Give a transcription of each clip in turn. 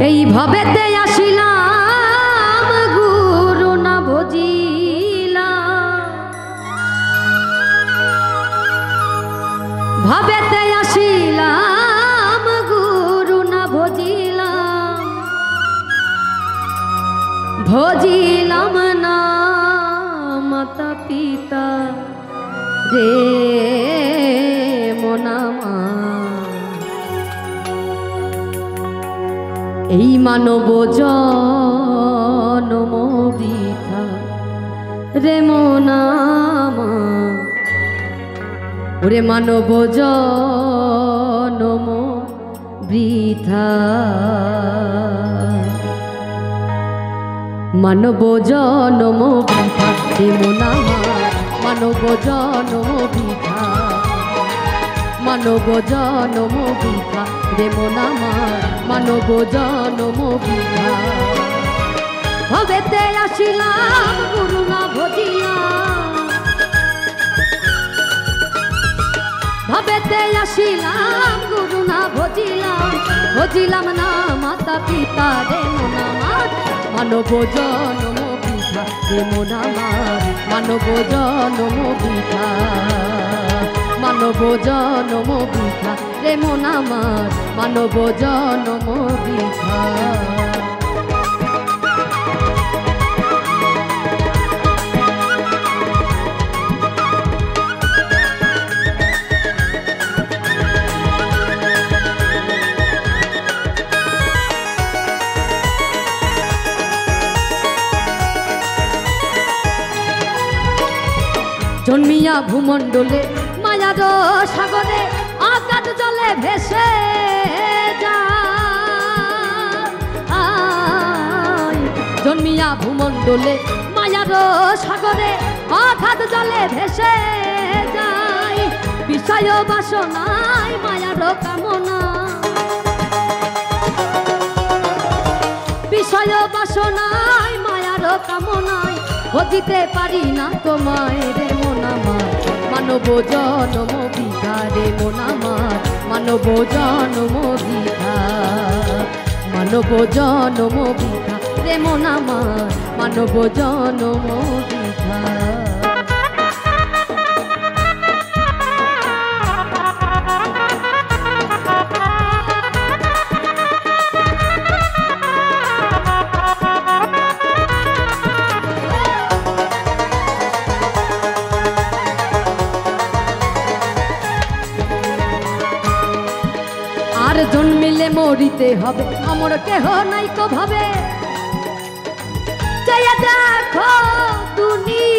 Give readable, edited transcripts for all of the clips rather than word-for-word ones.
এই ভবেতে আসিলাম গুরু না ভজিলাম, ভবেতে আসিলাম গুরু না ভজিলাম, ভজিলাম না মাতা পিতা রে মনামা। এই মানব জনম বৃথা রে মনামা, ওরে মানব জনম বৃথা, মানব জনম বৃথা রে মনামা, মানব জনম বৃথা, মানব জনম বৃথা রে মনামা, মানব জনম বৃথা। ভবেতে আসিলাম গুরু না ভজিলাম, ভবেতে আসিলাম গুরু না ভজিলাম, ভজিলাম না মাতা পিতা রে মনামা, মানব জনম বৃথা রে মনামা, মানব জনম বৃথা, মানব জনম বৃথা রে মনামা, মানব জনম বৃথা। জন্মিয়া ভূমণ্ডলে মায়ার সাগরে আকাশ জলে ভেসে যায়, জন্মিয়া ভূমণ্ডলে মায়ার সাগরে আকাশ জলে ভেসে যায়, বিষয় বাসনায় মায়ার কামনা, বিষয় বাসনায় মায়ার কামনায় ভজিতে পারি না তোমায় রে মনামা, মানব জনম বৃথা রে মনামা, মানব জনম বৃথা, মানব জনম বৃথা রে মনামা, মানব জনম বৃথা। আর জন্মিলে মরিতে হবে, আমার কেহ নাই কো ভাবে, চাইয়া দেখো দুনিয়া,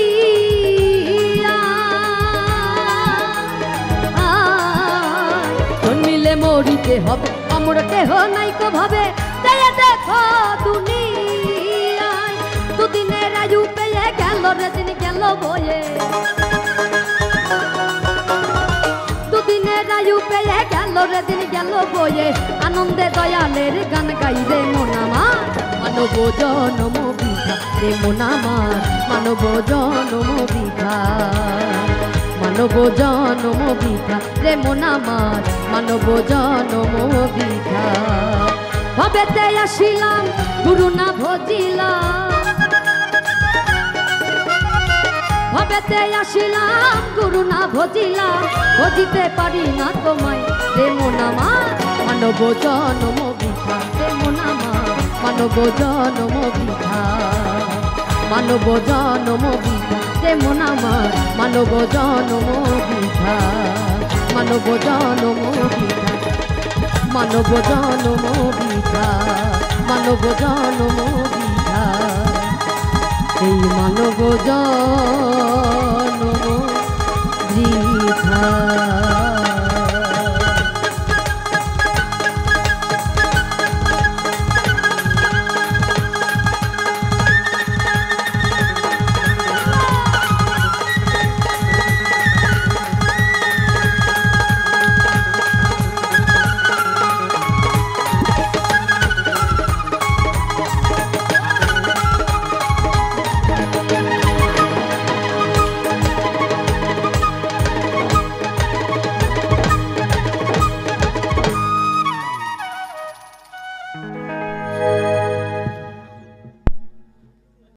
জন্মিলে মরিতে হবে, আমার কেহ নাই কো ভাবে, চাইয়া দেখো দুনিয়া। দুদিনের আয়ু পেয়ে গেল রে দিন গেল বয়ে, দুদিনের আয়ু পেয়ে গেল রে দিন গেল বয়ে, আনন্দে দয়ালের গান গাই রে মনামা, মানব জনম বৃথা রে মনামা, মানব জনম বৃথা, মানব জনম বৃথা রে মনামা, মানব জনম বৃথা। ভবেতে আসিলাম গুরু না ভজিলাম, ভবেতে আসিলাম গুরু না ভজিলাম, ভজিতে পারি না তোমায় রে মনামা, মানব জনম বৃথা রে মনামা, মানব জনম বৃথা, মানব জনম বৃথা রে মনামা, মানব জনম বৃথা, মানব জনম বৃথা, মানব জনম বৃথা, মানব জনম বৃথা, এই মানব জনম বৃথা।